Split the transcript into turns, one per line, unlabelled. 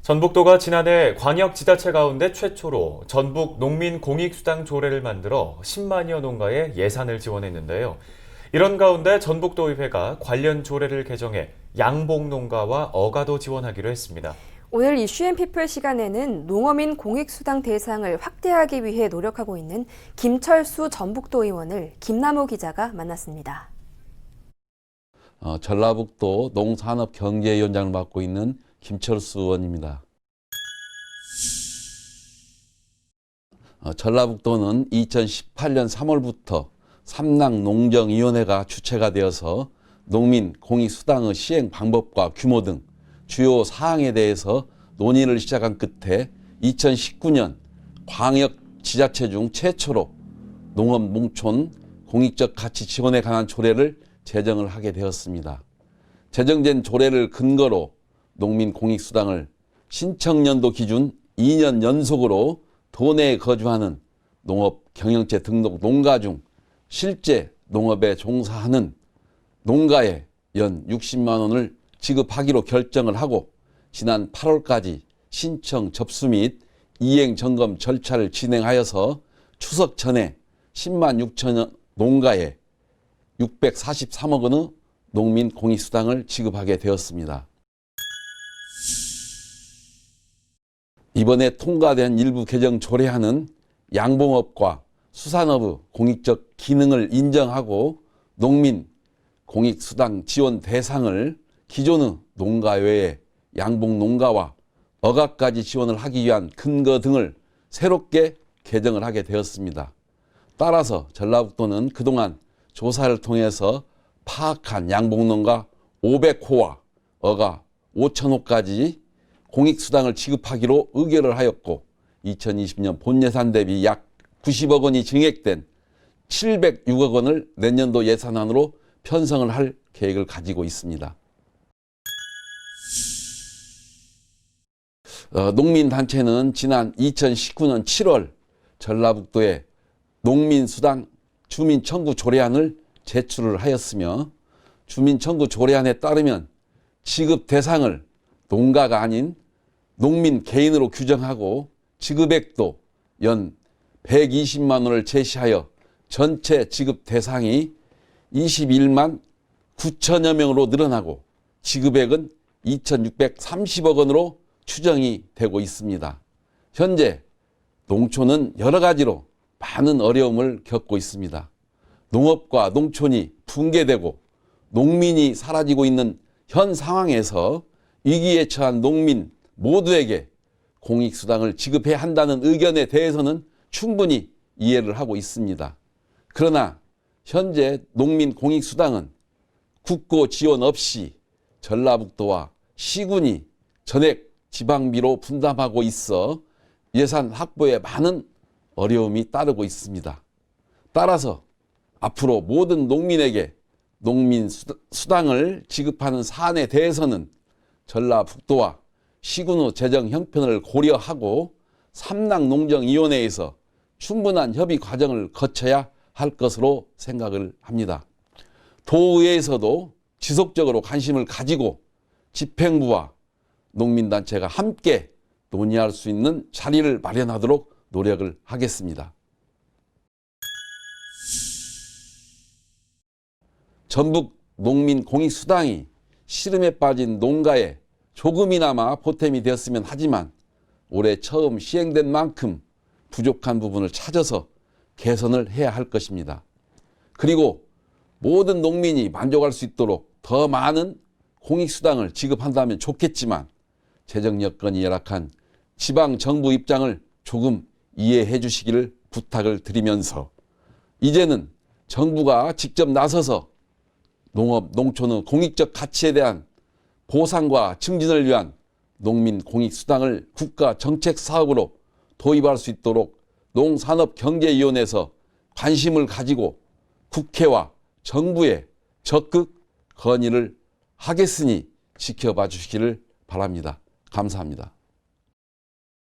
전북도가 지난해 광역지자체 가운데 최초로 전북 농민공익수당 조례를 만들어 10만여 농가에 예산을 지원했는데요. 이런 가운데 전북도의회가 관련 조례를 개정해 양봉농가와 어가도 지원하기로 했습니다.
오늘 이슈앤피플 시간에는 농어민 공익수당 대상을 확대하기 위해 노력하고 있는 김철수 전북도 의원을 김남우 기자가 만났습니다.
전라북도 농산업경제위원장을 맡고 있는 김철수 의원입니다. 전라북도는 2018년 3월부터 삼락농정위원회가 주체가 되어서 농민 공익수당의 시행 방법과 규모 등 주요 사항에 대해서 논의를 시작한 끝에 2019년 광역지자체 중 최초로 농업, 농촌, 공익적 가치 지원에 관한 조례를 제정을 하게 되었습니다. 제정된 조례를 근거로 농민 공익수당을 신청연도 기준 2년 연속으로 도내에 거주하는 농업 경영체 등록 농가 중 실제 농업에 종사하는 농가에 연 60만 원을 지급하기로 결정을 하고 지난 8월까지 신청 접수 및 이행 점검 절차를 진행하여서 추석 전에 10만 6천여 농가에 643억 원의 농민 공익수당을 지급하게 되었습니다. 이번에 통과된 일부 개정 조례안은 양봉업과 수산업의 공익적 기능을 인정하고 농민 공익수당 지원 대상을 기존의 농가 외에 양봉농가와 어가까지 지원을 하기 위한 근거 등을 새롭게 개정을 하게 되었습니다. 따라서 전라북도는 그동안 조사를 통해서 파악한 양봉농가 500호와 어가 5,000호까지 공익수당을 지급하기로 의결을 하였고 2020년 본예산 대비 약 90억 원이 증액된 706억 원을 내년도 예산안으로 편성을 할 계획을 가지고 있습니다. 농민단체는 지난 2019년 7월 전라북도에 농민수당 주민청구 조례안을 제출을 하였으며 주민청구 조례안에 따르면 지급 대상을 농가가 아닌 농민 개인으로 규정하고 지급액도 연 120만 원을 제시하여 전체 지급 대상이 21만 9천여 명으로 늘어나고 지급액은 2,630억 원으로 추정이 되고 있습니다. 현재 농촌은 여러 가지로 많은 어려움을 겪고 있습니다. 농업과 농촌이 붕괴되고 농민이 사라지고 있는 현 상황에서 위기에 처한 농민 모두에게 공익수당을 지급해야 한다는 의견에 대해서는 충분히 이해를 하고 있습니다. 그러나 현재 농민 공익수당은 국고 지원 없이 전라북도와 시군이 전액 지방비로 분담하고 있어 예산 확보에 많은 어려움이 따르고 있습니다. 따라서 앞으로 모든 농민에게 농민 수당을 지급하는 사안에 대해서는 전라북도와 시군의 재정 형편을 고려하고 삼락농정위원회에서 충분한 협의 과정을 거쳐야 할 것으로 생각을 합니다. 도의회에서도 지속적으로 관심을 가지고 집행부와 농민단체가 함께 논의할 수 있는 자리를 마련하도록 노력을 하겠습니다. 전북 농민 공익수당이 시름에 빠진 농가에 조금이나마 보탬이 되었으면 하지만 올해 처음 시행된 만큼 부족한 부분을 찾아서 개선을 해야 할 것입니다. 그리고 모든 농민이 만족할 수 있도록 더 많은 공익수당을 지급한다면 좋겠지만 재정 여건이 열악한 지방정부 입장을 조금 이해해 주시기를 부탁을 드리면서 이제는 정부가 직접 나서서 농업, 농촌의 공익적 가치에 대한 보상과 증진을 위한 농민 공익수당을 국가 정책 사업으로 도입할 수 있도록 농산업경제위원회에서 관심을 가지고 국회와 정부에 적극 건의를 하겠으니 지켜봐 주시기를 바랍니다. 감사합니다.